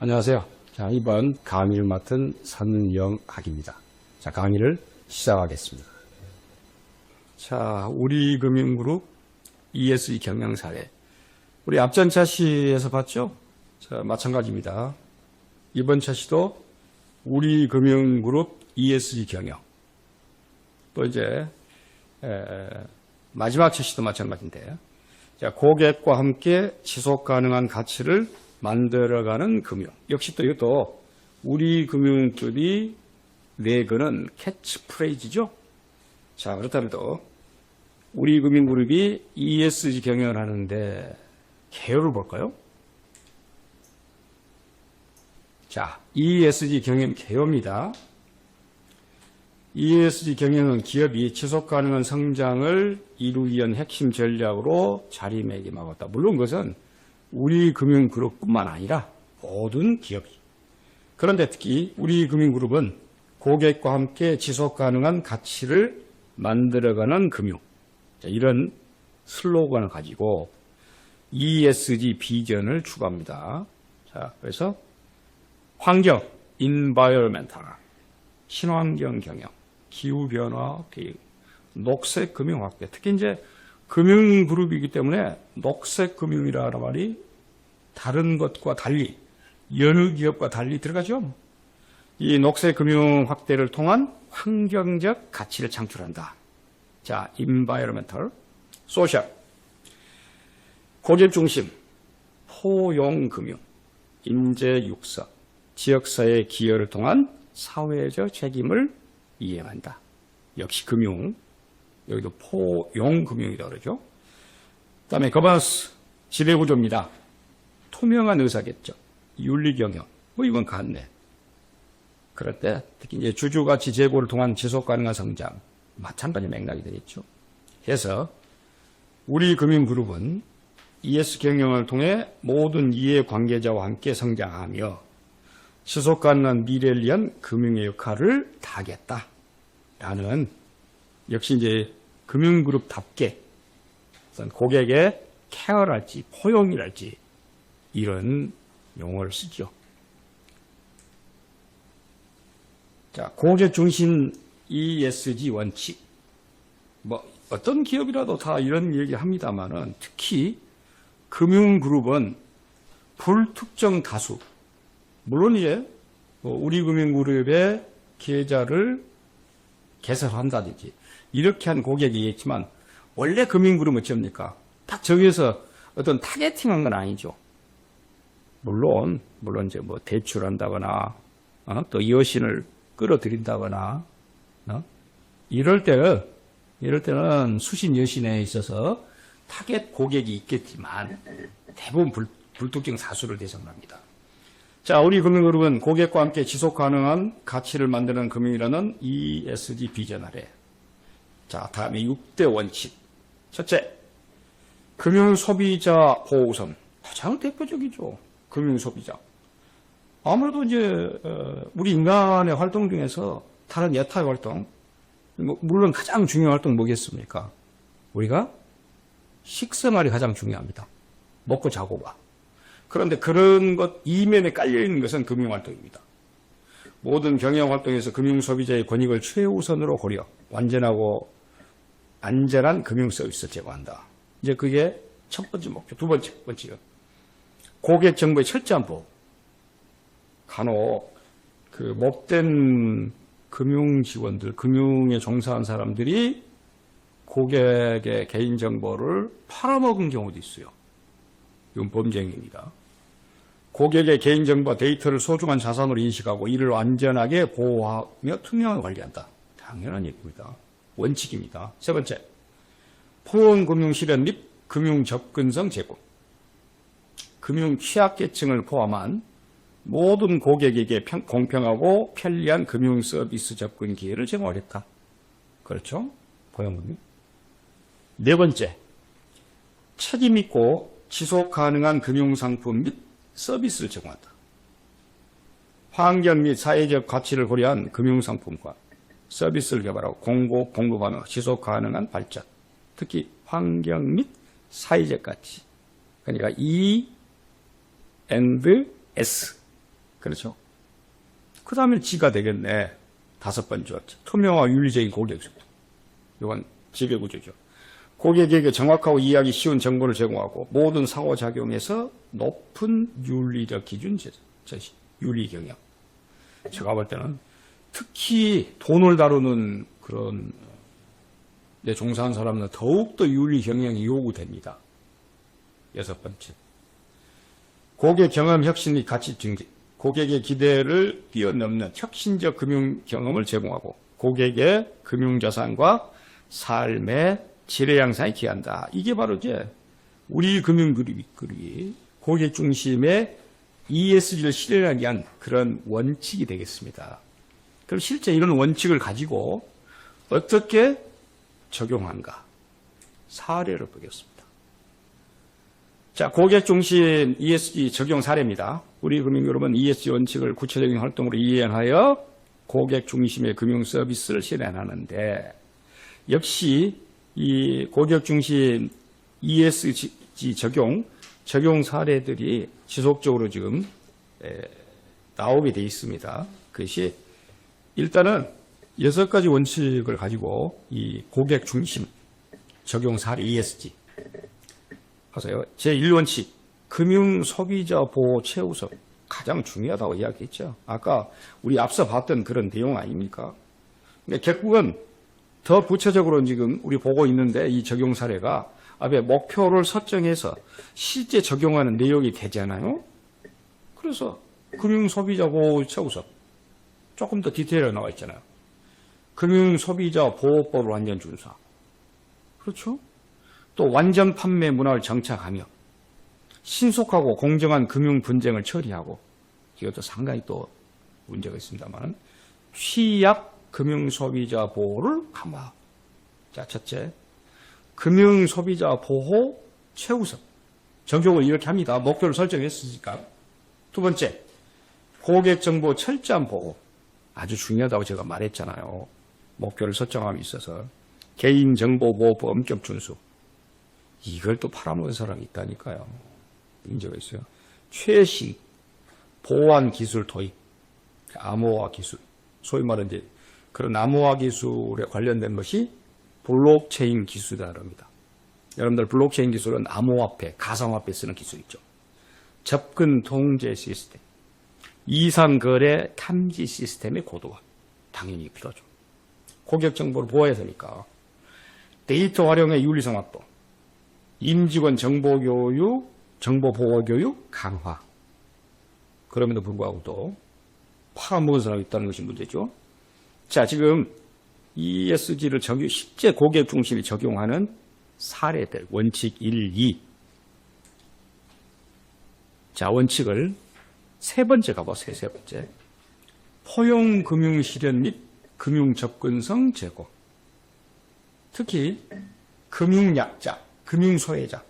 안녕하세요. 자, 이번 강의를 맡은 선영학입니다. 자, 강의를 시작하겠습니다. 자, 우리금융그룹 ESG 경영 사례. 우리 앞전 차시에서 봤죠? 자, 마찬가지입니다. 이번 차시도 우리금융그룹 ESG 경영. 또 이제 마지막 차시도 마찬가지인데, 자, 고객과 함께 지속 가능한 가치를 만들어가는 금융. 역시 또 이것도 우리 금융급이 내거는 캐치프레이즈죠. 자, 그렇다면 또 우리 금융그룹이 ESG 경영을 하는데 개요를 볼까요? 자, ESG 경영 개요입니다. ESG 경영은 기업이 지속 가능한 성장을 이루기 위한 핵심 전략으로 자리매김하고 있다. 물론 그것은 우리금융그룹뿐만 아니라 모든 기업이. 그런데 특히 우리금융그룹은 고객과 함께 지속 가능한 가치를 만들어가는 금융. 자, 이런 슬로건을 가지고 ESG 비전을 추구합니다. 자, 그래서 환경, environmental, 친환경 경영, 기후변화 대응, 녹색 금융 확대. 특히 이제 금융그룹이기 때문에 녹색 금융이라는 말이 다른 것과 달리, 여느 기업과 달리 들어가죠. 이 녹색 금융 확대를 통한 환경적 가치를 창출한다. 자, environmental, social, 고객 중심, 포용 금융, 인재 육성, 지역사회 기여를 통한 사회적 책임을 이행한다. 역시 금융. 여기도 포용금융이라고 그러죠. 그 다음에 거버넌스, 지배구조입니다. 투명한 의사결정, 윤리경영, 뭐 이건 같네. 그럴 때 특히 이제 주주가치 제고를 통한 지속가능한 성장, 마찬가지 맥락이 되겠죠. 해서 우리 금융그룹은 ES 경영을 통해 모든 이해관계자와 함께 성장하며 지속가능한 미래를 위한 금융의 역할을 다하겠다라는 역시 이제 금융그룹답게 고객의 케어랄지 포용이랄지 이런 용어를 쓰죠. 자, 고객 중심 ESG 원칙. 뭐 어떤 기업이라도 다 이런 얘기 합니다만은 특히 금융그룹은 불특정 다수. 물론 이제 우리 금융그룹의 계좌를 개설한다든지 이렇게 한 고객이 있지만 원래 금융그룹은 어쩝니까? 딱 저기에서 어떤 타겟팅한 건 아니죠. 물론 이제 뭐 대출한다거나 또 여신을 끌어들인다거나 이럴 때는 수신 여신에 있어서 타겟 고객이 있겠지만 대부분 불특정 다수를 대상으로 합니다. 자, 우리 금융그룹은 고객과 함께 지속 가능한 가치를 만드는 금융이라는 ESG 비전 아래. 자, 다음에 6대 원칙. 첫째, 금융소비자 보호 우선. 가장 대표적이죠. 금융소비자. 아무래도 이제 우리 인간의 활동 중에서 다른 예타의 활동, 물론 가장 중요한 활동은 뭐겠습니까? 우리가 식생활이 가장 중요합니다. 먹고 자고가. 그런데 그런 것 이면에 깔려있는 것은 금융활동입니다. 모든 경영활동에서 금융소비자의 권익을 최우선으로 고려, 완전하고 안전한 금융서비스를 제공한다. 이제 그게 첫 번째 목표. 두 번째 원칙은 고객 정보의 철저한 보호. 간혹 그 못된 금융직원들, 금융에 종사한 사람들이 고객의 개인정보를 팔아먹은 경우도 있어요. 이건 범죄행위입니다. 고객의 개인정보와 데이터를 소중한 자산으로 인식하고 이를 안전하게 보호하며 투명하게 관리한다. 당연한 얘기입니다. 원칙입니다. 세 번째, 포용금융 실현 및 금융 접근성 제공. 금융 취약계층을 포함한 모든 고객에게 공평하고 편리한 금융 서비스 접근 기회를 제공하겠다. 그렇죠? 포용금융. 네 번째, 책임 있고 지속 가능한 금융상품 및 서비스를 제공한다. 환경 및 사회적 가치를 고려한 금융상품과 서비스를 개발하고 공급하며 지속 가능한 발전. 특히 환경 및 사회적 가치. 그러니까 E and S. 그렇죠? 그 다음에 G가 되겠네. 5번째. 투명하고 윤리적인 고객 소통. 이건 지배구조죠. 고객에게 정확하고 이해하기 쉬운 정보를 제공하고 모든 상호작용에서 높은 윤리적 기준 제시, 윤리 경영. 제가 볼 때는 특히 돈을 다루는 그런 내 종사하는 사람은 더욱더 윤리 경영이 요구됩니다. 6번째. 고객 경험 혁신이 가치 증진. 고객의 기대를 뛰어넘는 혁신적 금융 경험을 제공하고 고객의 금융자산과 삶의 질의 향상에 기한다. 이게 바로 이제 우리 금융 그룹이 고객 중심의 ESG를 실현하기 위한 그런 원칙이 되겠습니다. 그럼 실제 이런 원칙을 가지고 어떻게 적용한가? 사례를 보겠습니다. 자, 고객 중심 ESG 적용 사례입니다. 우리 금융그룹은 ESG 원칙을 구체적인 활동으로 이행하여 고객 중심의 금융 서비스를 실현하는데 역시 이 고객 중심 ESG 적용 사례들이 지속적으로 지금 나오게 돼 있습니다. 그것이 일단은 6가지 원칙을 가지고 이 고객 중심 적용 사례 ESG 보세요. 제1원칙 금융 소비자 보호 최우선 가장 중요하다고 이야기했죠. 아까 우리 앞서 봤던 그런 내용 아닙니까? 근데 결국은 더 구체적으로 지금 우리 보고 있는데 이 적용 사례가 앞에 목표를 설정해서 실제 적용하는 내용이 되잖아요. 그래서 금융 소비자 보호 최우선 조금 더 디테일하게 나와 있잖아요. 금융 소비자 보호법을 완전 준수. 그렇죠? 또 완전 판매 문화를 정착하며 신속하고 공정한 금융 분쟁을 처리하고 이것도 상당히 또 문제가 있습니다만 취약 금융 소비자 보호를 강화. 자, 첫째, 금융 소비자 보호 최우선. 적용을 이렇게 합니다. 목표를 설정했으니까. 두 번째, 고객 정보 철저한 보호. 아주 중요하다고 제가 말했잖아요. 목표를 설정함에 있어서 개인정보보호법 엄격 준수. 이걸 또 팔아먹은 사람이 있다니까요. 문제가 있어요. 최신 보안 기술 도입, 암호화 기술, 소위 말하는 이제 그런 암호화 기술에 관련된 것이 블록체인 기술이라고 합니다. 여러분들 블록체인 기술은 암호화폐, 가상화폐 쓰는 기술이죠. 접근 통제 시스템, 이상거래 탐지 시스템의 고도화, 당연히 필요하죠. 고객 정보를 보호해야 되니까 데이터 활용의 윤리성 확보, 임직원 정보교육, 정보보호교육 강화. 그럼에도 불구하고 또 팔아먹은 사람이 있다는 것이 문제죠. 자, 지금 ESG를 실제 고객 중심이 적용하는 사례들, 원칙 1, 2. 자, 원칙을 세 번째 가보세요. 세 번째. 포용 금융 실현 및 금융 접근성 제고. 특히 금융약자, 금융소외자,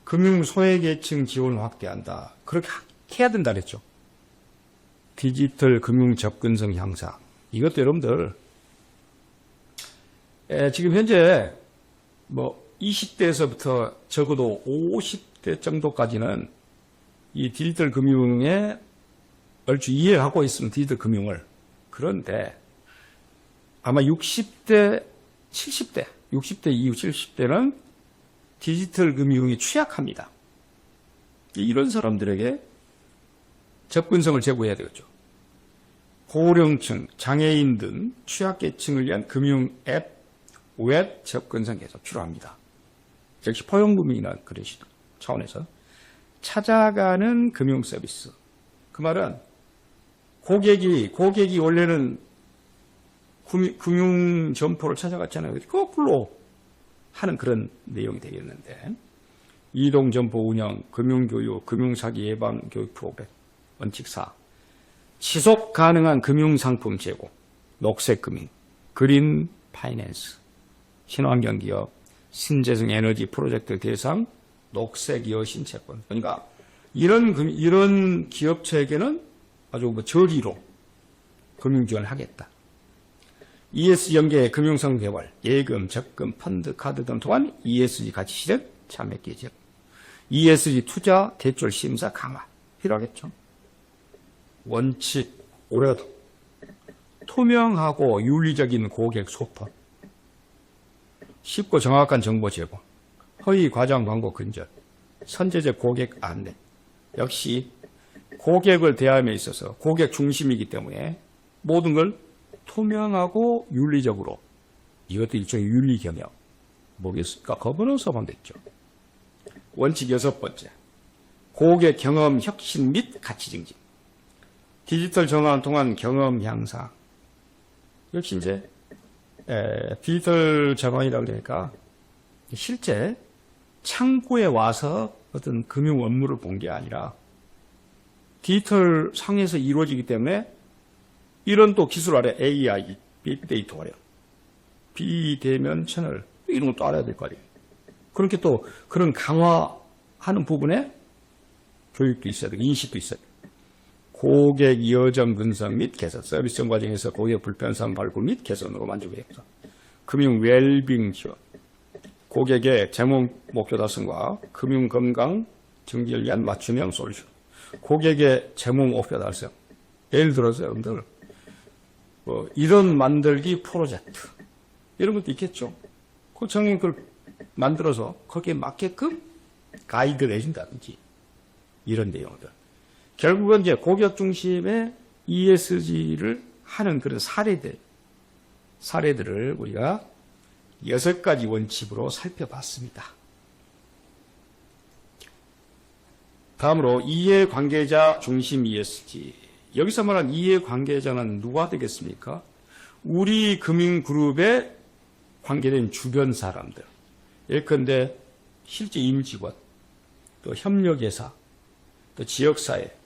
금융소외계층 지원을 확대한다. 그렇게 해야 된다 그랬죠. 디지털 금융 접근성 향상. 이것도 여러분들 지금 현재 뭐 20대에서부터 적어도 50대 정도까지는 이 디지털 금융에 얼추 이해하고 있으면 디지털 금융을. 그런데 아마 60대, 70대, 60대 이후 70대는 디지털 금융이 취약합니다. 이런 사람들에게 접근성을 제고해야 되겠죠. 고령층, 장애인 등 취약계층을 위한 금융 앱, 웹 접근성 개선 필요합니다. 역시 포용금융이라는 그런 차원에서 찾아가는 금융 서비스. 그 말은 고객이 원래는 금융 점포를 찾아갔잖아요. 거꾸로 하는 그런 내용이 되겠는데 이동점포 운영, 금융교육, 금융사기 예방 교육 프로그램, 원칙 4. 지속 가능한 금융상품 제공, 녹색금융, 그린 파이낸스, 친환경기업, 신재생 에너지 프로젝트 대상, 녹색 여신 채권. 그러니까 이런 기업체에게는 아주 저리로 금융 지원을 하겠다. ESG 연계 금융성 개발, 예금, 적금, 펀드, 카드 등 또한 ESG 가치 실현 참여 기적, ESG 투자 대출 심사 강화 필요하겠죠. 원칙, 올해도 투명하고 윤리적인 고객 소통, 쉽고 정확한 정보 제공, 허위 과장 광고 근절, 선제적 고객 안내. 역시 고객을 대함에 있어서 고객 중심이기 때문에 모든 걸 투명하고 윤리적으로, 이것도 일종의 윤리 경영. 뭐겠습니까? 거버넌스 하면 됐죠. 원칙 6번째, 고객 경험 혁신 및 가치 증진. 디지털 전환을 통한 경험 향상. 역시 이제 디지털 전환이라고 그러니까 실제 창구에 와서 어떤 금융 업무를 본 게 아니라 디지털 상에서 이루어지기 때문에 이런 또 기술 아래 AI, 빅데이터 아래 비대면 채널 이런 것도 알아야 될 거 아니에요. 그렇게 또 그런 강화하는 부분에 교육도 있어야 되고 인식도 있어야 돼요. 고객 여정 분석 및 개선, 서비스 과정에서 고객 불편성 발굴 및 개선으로 만족해요. 금융 웰빙 지원, 고객의 재무 목표 달성과 금융 건강 증진을 위한 맞춤형 솔루션. 고객의 재무 목표 달성. 예를 들어서 여러분들 이런 만들기 프로젝트 이런 것도 있겠죠. 그 정인 걸 만들어서 거기에 맞게끔 가이드를 해준다든지 이런 내용들. 결국은 이제 고객 중심의 ESG를 하는 그런 사례들을 우리가 6가지 원칙으로 살펴봤습니다. 다음으로 이해관계자 중심 ESG. 여기서 말한 이해관계자는 누가 되겠습니까? 우리 금융그룹에 관계된 주변 사람들. 예컨대 실제 임직원, 또 협력회사, 또 지역사회,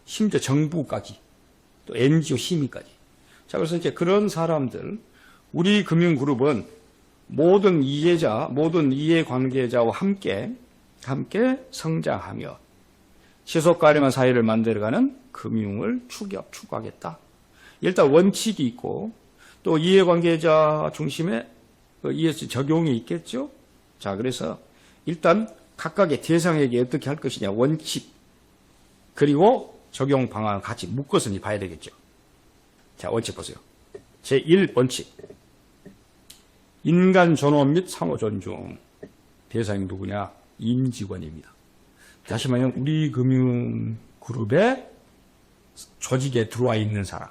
심지어 정부까지, 또 NGO 시민까지. 자, 그래서 이제 그런 사람들, 우리 금융그룹은 모든 이해자, 모든 이해관계자와 함께 성장하며 지속 가능한 사회를 만들어가는 금융을 추구하겠다. 일단 원칙이 있고 또 이해관계자 중심의 ESG 적용이 있겠죠. 자, 그래서 일단 각각의 대상에게 어떻게 할 것이냐 원칙 그리고 적용 방안을 같이 묶어서 봐야 되겠죠. 자, 원칙 보세요. 제1원칙. 인간 존엄 및 상호 존중. 대상이 누구냐? 임직원입니다. 다시 말하면 우리 금융그룹의 조직에 들어와 있는 사람.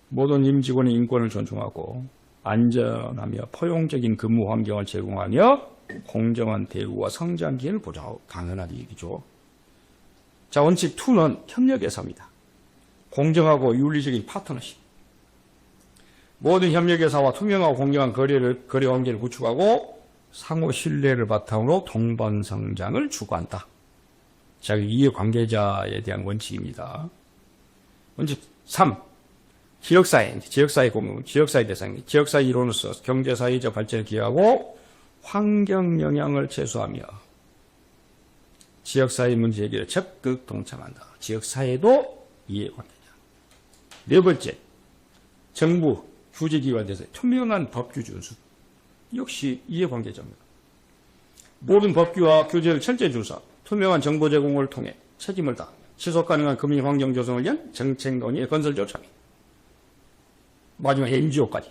모든 임직원의 인권을 존중하고 안전하며 포용적인 근무 환경을 제공하며 공정한 대우와 성장 기회를 보장하고 당연한 얘기죠. 자, 원칙 2는 협력회사입니다. 공정하고 윤리적인 파트너십. 모든 협력회사와 투명하고 공정한 거래 관계를 구축하고 상호 신뢰를 바탕으로 동반 성장을 추구한다. 자, 이해관계자에 대한 원칙입니다. 원칙 3. 지역사회 공유, 지역사회 대상, 지역사회 이론으로서 경제사회적 발전을 기여하고 환경 영향을 최소화하며 지역사회 문제 해결에 적극 동참한다. 지역사회도 이해관계자. 4번째, 정부, 규제기관에서 투명한 법규 준수. 역시 이해관계자입니다. 모든 법규와 규제를 철저히 준수하고 투명한 정보 제공을 통해 책임을 다하며 지속가능한 금융환경 조성을 위한 정책 논의의 건설적으로 참여. 마지막 NGO까지.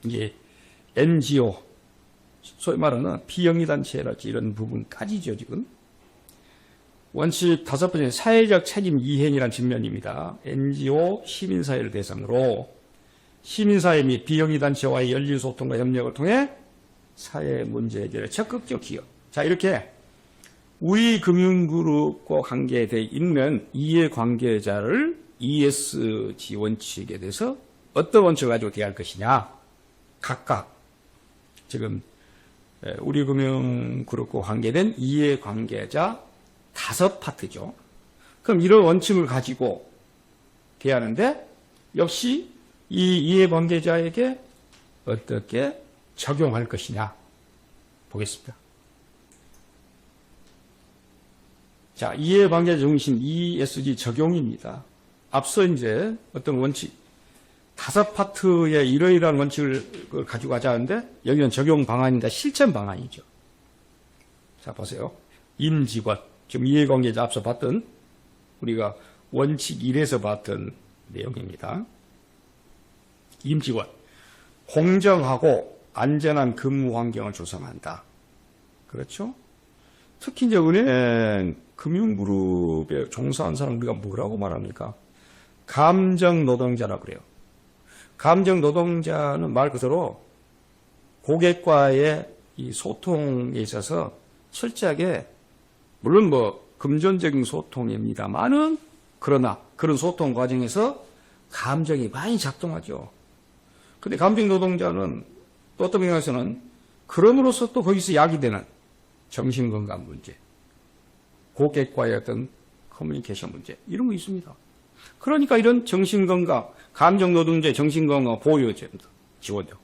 이게 NGO, 소위 말하는 비영리단체랄지 이런 부분까지죠, 지금. 원칙 5번째, 사회적 책임 이행이라는 측면입니다. NGO, 시민사회를 대상으로 시민사회 및 비영리단체와의 열린 소통과 협력을 통해 사회 문제 해결에 적극적 기여. 자, 이렇게 우리 금융그룹과 관계되어 있는 이해관계자를 ESG 원칙에 대해서 어떤 원칙을 가지고 대할 것이냐. 각각 지금 우리 금융그룹과 관계된 이해관계자 5파트죠. 그럼 이런 원칙을 가지고 대하는데 역시 이 이해관계자에게 어떻게 적용할 것이냐 보겠습니다. 자, 이해관계자 중심 ESG 적용입니다. 앞서 이제 어떤 원칙 5파트의 이러이러한 원칙을 가지고 가자는데 여기는 적용 방안입니다. 실천 방안이죠. 자, 보세요. 임직원, 지금 이해관계자 앞서 봤던 우리가 원칙 1에서 봤던 내용입니다. 임직원, 공정하고 안전한 근무 환경을 조성한다. 그렇죠? 특히 이제 은행 금융그룹에 종사한 사람 우리가 뭐라고 말합니까? 감정 노동자라고 그래요. 감정 노동자는 말 그대로 고객과의 이 소통에 있어서 철저하게, 물론 뭐 금전적인 소통입니다만은, 그러나 그런 소통 과정에서 감정이 많이 작동하죠. 근데 감정 노동자는 또 어떤 면에서는 그럼으로써 또 거기서 야기되는 정신건강 문제, 고객과의 어떤 커뮤니케이션 문제, 이런 거 있습니다. 그러니까 이런 정신건강, 감정노동자 정신건강 보호제도 지원되고,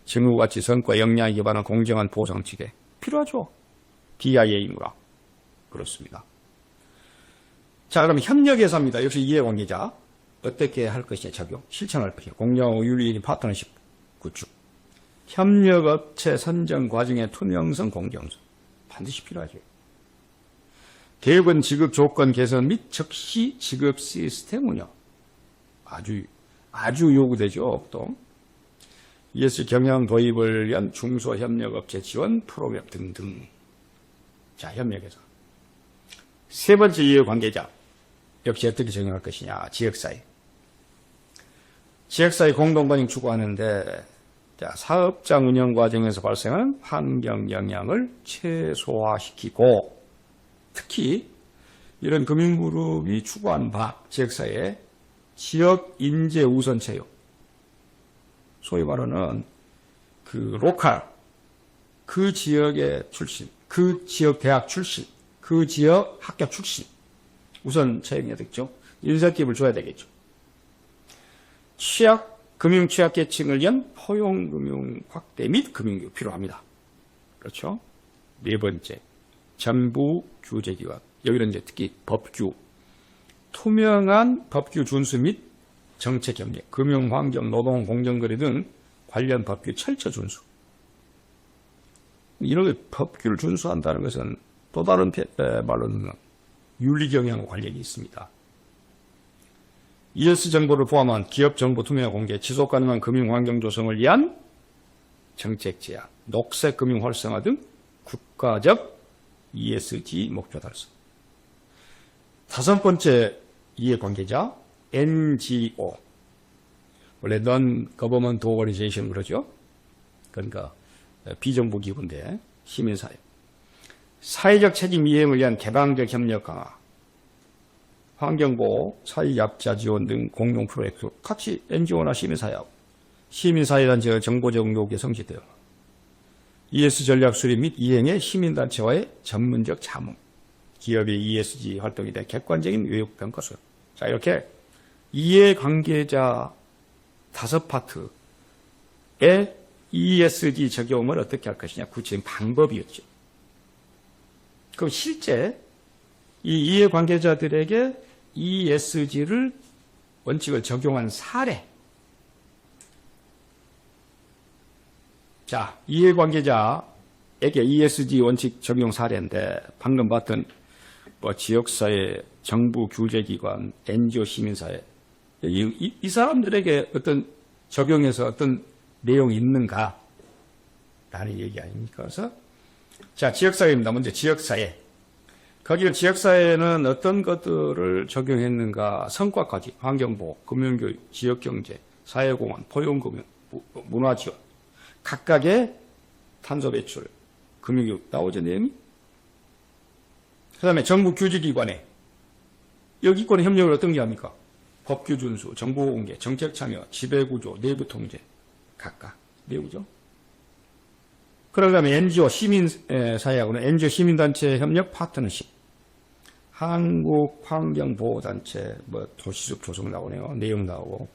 증후가치 성과 역량에 기반한 공정한 보상체계 필요하죠. DIA인가 그렇습니다. 자, 그럼 협력예사입니다. 역시 이해관계자 어떻게 할 것이냐, 적용, 실천할 것이냐, 공정하고 윤리적인 파트너십 구축, 협력업체 선정 과정의 투명성, 공정성 반드시 필요하죠. 대부분 지급 조건 개선 및 즉시 지급 시스템 운영 아주 요구되죠. 또 ESG 경영 도입을 위한 중소협력업체 지원 프로그램 등등. 자, 협력에서 세 번째 이해관계자 역시 어떻게 적용할 것이냐, 지역사회. 지역사회 공동관행 추구하는데, 자, 사업장 운영 과정에서 발생하는 환경 영향을 최소화시키고, 특히 이런 금융그룹이 추구하는 바, 지역사회의 지역 인재 우선 채용, 소위 말하는 그 로컬, 그 지역의 출신, 그 지역 대학 출신, 그 지역 학교 출신 우선 채용해야 되겠죠. 인센티브를 줘야 되겠죠. 금융 취약계층을 위한 포용금융 확대 및 금융교육 필요합니다. 그렇죠. 네 번째, 정부 규제기관. 여기는 이제 특히 법규, 투명한 법규 준수 및 정책 협력, 금융환경, 노동, 공정거래 등 관련 법규 철저 준수. 이런 법규를 준수한다는 것은 또 다른 말로는 윤리경영과 관련이 있습니다. ES 정보를 포함한 기업 정보 투명화 공개, 지속 가능한 금융 환경 조성을 위한 정책 제안, 녹색 금융 활성화 등 국가적 ESG 목표 달성. 다섯 번째 이해관계자, NGO. 원래 Non-Government Organization 그러죠. 그러니까 비정부 기구인데 시민사회. 사회적 책임 이행을 위한 개방적 협력 강화, 환경보호, 사회약자 지원 등 공동 프로젝트 같이 NGO나 시민사회하고 시민사회단체의 정보적 요구에 성실돼요. ES 전략 수립 및 이행의 시민단체와의 전문적 자문, 기업의 ESG 활동에 대한 객관적인 외역평가수. 자, 이렇게 이해관계자 5파트의 ESG 적용을 어떻게 할 것이냐, 구체적인 방법이었죠. 그럼 실제 이 이해관계자들에게 ESG를 원칙을 적용한 사례. 자, 이해관계자에게 ESG 원칙 적용 사례인데 방금 봤던 뭐 지역사회, 정부 규제기관, NGO 시민사회, 이 사람들에게 어떤 적용해서 어떤 내용이 있는가? 라는 얘기 아닙니까? 그래서 자, 지역사회입니다. 먼저 지역사회. 거기는 지역사회는 어떤 것들을 적용했는가? 성과까지 환경보호, 금융교육, 지역경제, 사회공헌, 포용금융, 문화지원, 각각의 탄소 배출, 금융교육 나오죠, 내용이? 그 다음에 정부 규제기관에 여기권의 협력을 어떤 게 합니까? 법규 준수, 정보 공개, 정책 참여, 지배구조, 내부 통제 각각 내우죠. 그런 다음에 NGO 시민사회하고는 NGO 시민단체 협력 파트너십, 한국환경보호단체, 뭐 도시숲 조성 나오네요. 내용 나오고,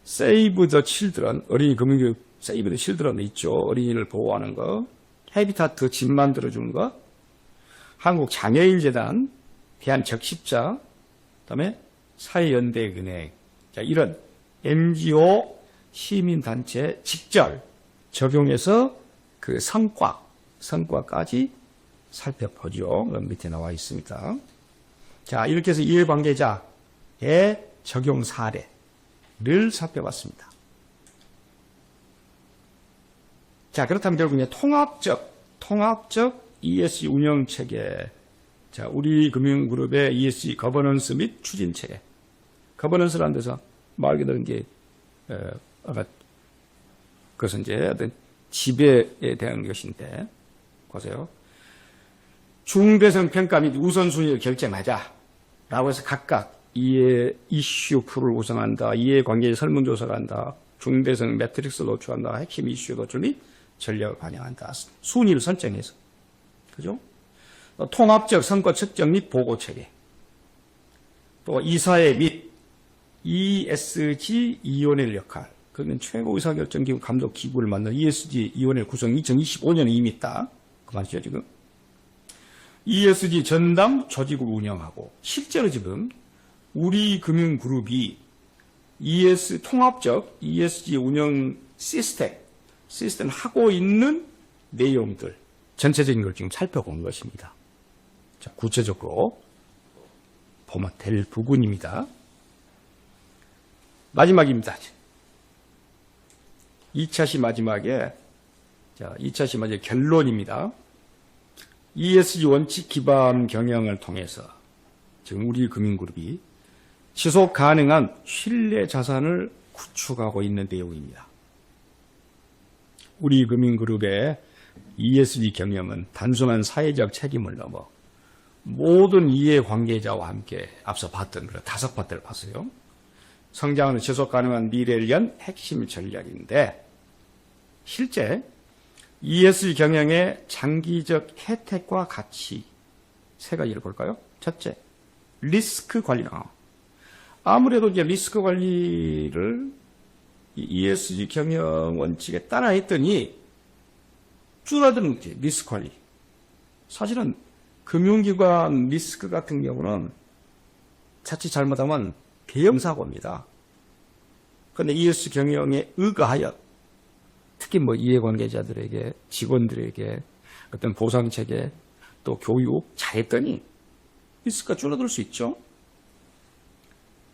Save the Children, 어린이 금융교육, Save the Children 있죠. 어린이를 보호하는 거, 헤비타트 집 만들어주는 거, 한국장애인재단, 대한적십자, 그다음에 사회연대은행. 자, 이런 NGO 시민단체 직접 적용해서 그 성과까지 살펴보죠. 그럼 밑에 나와 있습니다. 자, 이렇게 해서 이해관계자의 적용 사례를 살펴봤습니다. 자, 그렇다면 결국 이제 통합적 ESG 운영 체계. 자, 우리 금융그룹의 ESG 거버넌스 및 추진 체계. 거버넌스라는 데서 말 그대로 이제, 그것은 이제 어떤 지배에 대한 것인데, 보세요. 중대성 평가 및 우선순위를 결정하자. 라고 해서 각각 이해 이슈 풀을 구성한다. 이해관계 설문조사를 한다. 중대성 매트릭스를 노출한다. 핵심 이슈 노출 및 전략을 반영한다. 순위를 선정해서. 그죠? 통합적 성과 측정 및 보고 체계. 또 이사회 및 ESG 위원회 역할. 그러면 최고 의사결정기구 감독 기구를 만든 ESG 위원회 구성 2025년에 이미 딱. 그 말이죠, 지금. ESG 전담 조직을 운영하고, 실제로 지금 우리 금융그룹이 통합적 ESG 운영 시스템 하고 있는 내용들, 전체적인 걸 지금 살펴본 것입니다. 자, 구체적으로 보면 될 부분입니다. 마지막입니다. 2차시 마지막에, 자, 2차시 마지막 결론입니다. ESG 원칙 기반 경영을 통해서 지금 우리 금융그룹이 지속 가능한 신뢰 자산을 구축하고 있는 내용입니다. 우리 금융그룹의 ESG 경영은 단순한 사회적 책임을 넘어 모든 이해관계자와 함께 앞서 봤던 그런 5파트를 봤어요. 성장하는 지속 가능한 미래를 위한 핵심 전략인데, 실제 ESG 경영의 장기적 혜택과 가치 3가지를 볼까요? 첫째, 리스크 관리. 아무래도 이제 리스크 관리를 ESG 경영 원칙에 따라 했더니 줄어드는 거지, 리스크 관리. 사실은 금융기관 리스크 같은 경우는 자칫 잘못하면 대형사고입니다. 그런데 ESG 경영에 의거하여 특히 뭐 이해관계자들에게, 직원들에게 어떤 보상체계, 또 교육 잘했더니 리스크가 줄어들 수 있죠.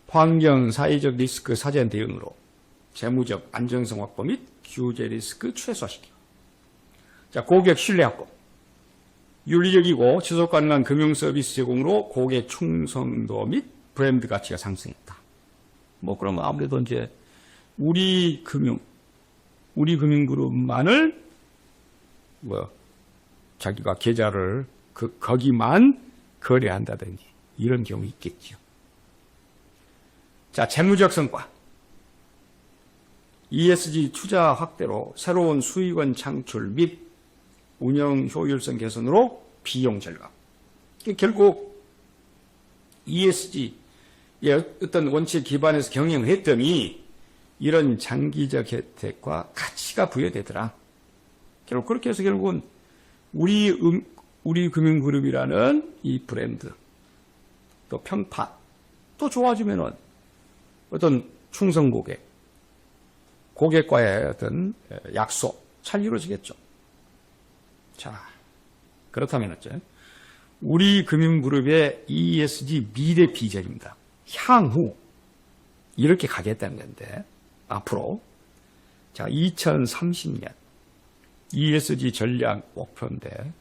환경, 사회적 리스크 사전 대응으로 재무적 안정성 확보 및 규제 리스크 최소화시키고. 자, 고객 신뢰 확보. 윤리적이고 지속 가능한 금융 서비스 제공으로 고객 충성도 및 브랜드 가치가 상승했다. 뭐 그러면 아무래도 이제 우리 금융그룹만을 자기가 계좌를 거기만 거래한다든지 이런 경우 있겠죠. 자, 재무적 성과. ESG 투자 확대로 새로운 수익원 창출 및 운영 효율성 개선으로 비용 절감. 결국 ESG의 어떤 원칙 기반에서 경영을 했더니 이런 장기적 혜택과 가치가 부여되더라. 결국 그렇게 해서 결국은 우리 금융그룹이라는 이 브랜드, 또 평판, 또 좋아지면은 어떤 충성 고객과의 어떤 약속 잘 이루어지겠죠. 자, 그렇다면 어째? 우리 금융그룹의 ESG 미래 비전입니다. 향후 이렇게 가겠다는 건데, 앞으로 자 2030년 ESG 전략 목표인데,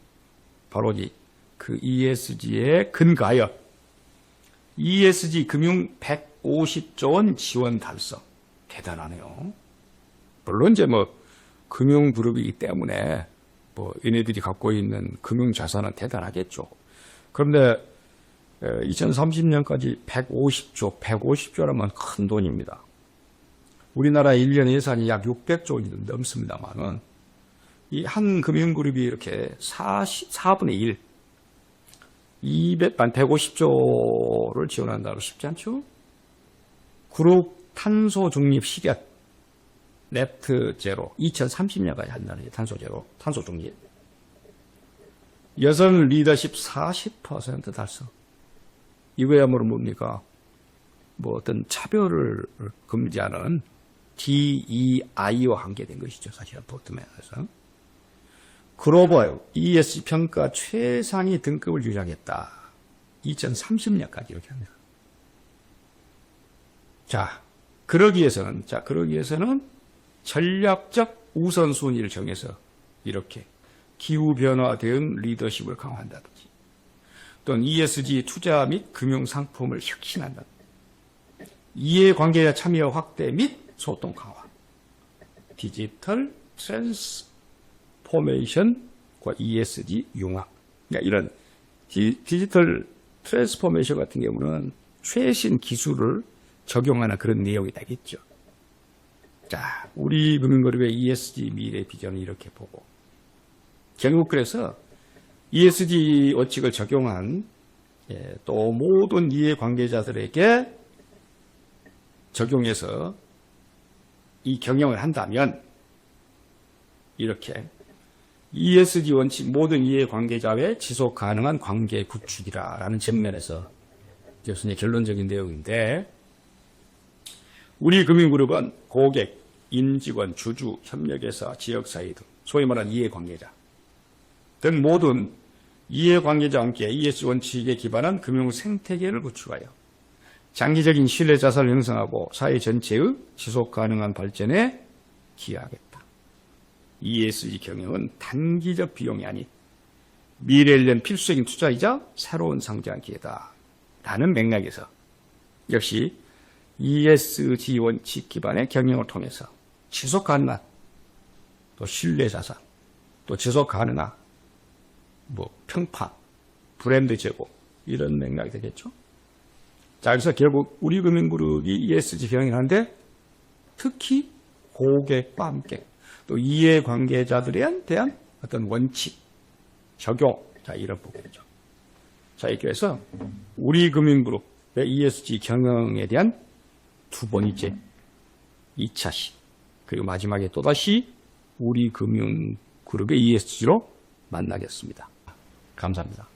바로 그 ESG에 근거하여 ESG 금융 150조 원 지원 달성. 대단하네요. 물론 이제 뭐 금융그룹이기 때문에 뭐 얘네들이 갖고 있는 금융 자산은 대단하겠죠. 그런데 2030년까지 150조라면 큰 돈입니다. 우리나라 1년 예산이 약 600조 원이 넘습니다만은 이 한 금융그룹이 이렇게 4분의 1, 150조를 지원한다고 쉽지 않죠? 그룹 탄소 중립 시격, 네트 제로, 2030년까지 한다는 탄소 제로, 탄소 중립. 여성 리더십 40% 달성. 이거야말로 뭡니까? 뭐 어떤 차별을 금지하는 DEI와 관계된 것이죠. 사실은 보트맨에서. 글로벌 ESG 평가 최상위 등급을 유지하겠다. 2030년까지 이렇게 합니다. 자, 그러기 위해서는 전략적 우선순위를 정해서 이렇게 기후변화 대응 리더십을 강화한다든지 또는 ESG 투자 및 금융상품을 혁신한다. 이해관계자 참여 확대 및 소통 강화. 디지털 트랜스포메이션과 ESG 융합. 그러니까 이런 디지털 트랜스포메이션 같은 경우는 최신 기술을 적용하는 그런 내용이 되겠죠. 자, 우리 금융그룹의 ESG 미래 비전을 이렇게 보고 결국 그래서 ESG 원칙을 적용한 또 모든 이해관계자들에게 적용해서 이 경영을 한다면 이렇게 ESG 원칙 모든 이해관계자의 지속 가능한 관계 구축이라는 측면에서 교수님의 결론적인 내용인데 우리 금융그룹은 고객, 임직원, 주주, 협력회사, 지역사회 등 소위 말하는 이해관계자 등 모든 이해관계자와 함께 ESG 원칙에 기반한 금융 생태계를 구축하여 장기적인 신뢰 자산을 형성하고 사회 전체의 지속 가능한 발전에 기여하겠다. ESG 경영은 단기적 비용이 아닌 미래를 위한 필수적인 투자이자 새로운 성장 기회다. 라는 맥락에서 역시 ESG 원칙 기반의 경영을 통해서 지속 가능한 또 신뢰 자산 또 지속 가능한 평판, 브랜드 제고 이런 맥락이 되겠죠. 자, 그래서 결국 우리 금융그룹이 ESG 경영을 하는데 특히 고객과 함께 또 이해관계자들에 대한 어떤 원칙, 적용, 자, 이런 부분이죠. 자, 이렇게 해서 우리 금융그룹의 ESG 경영에 대한 두 번째 2차시 그리고 마지막에 또다시 우리 금융그룹의 ESG로 만나겠습니다. 감사합니다.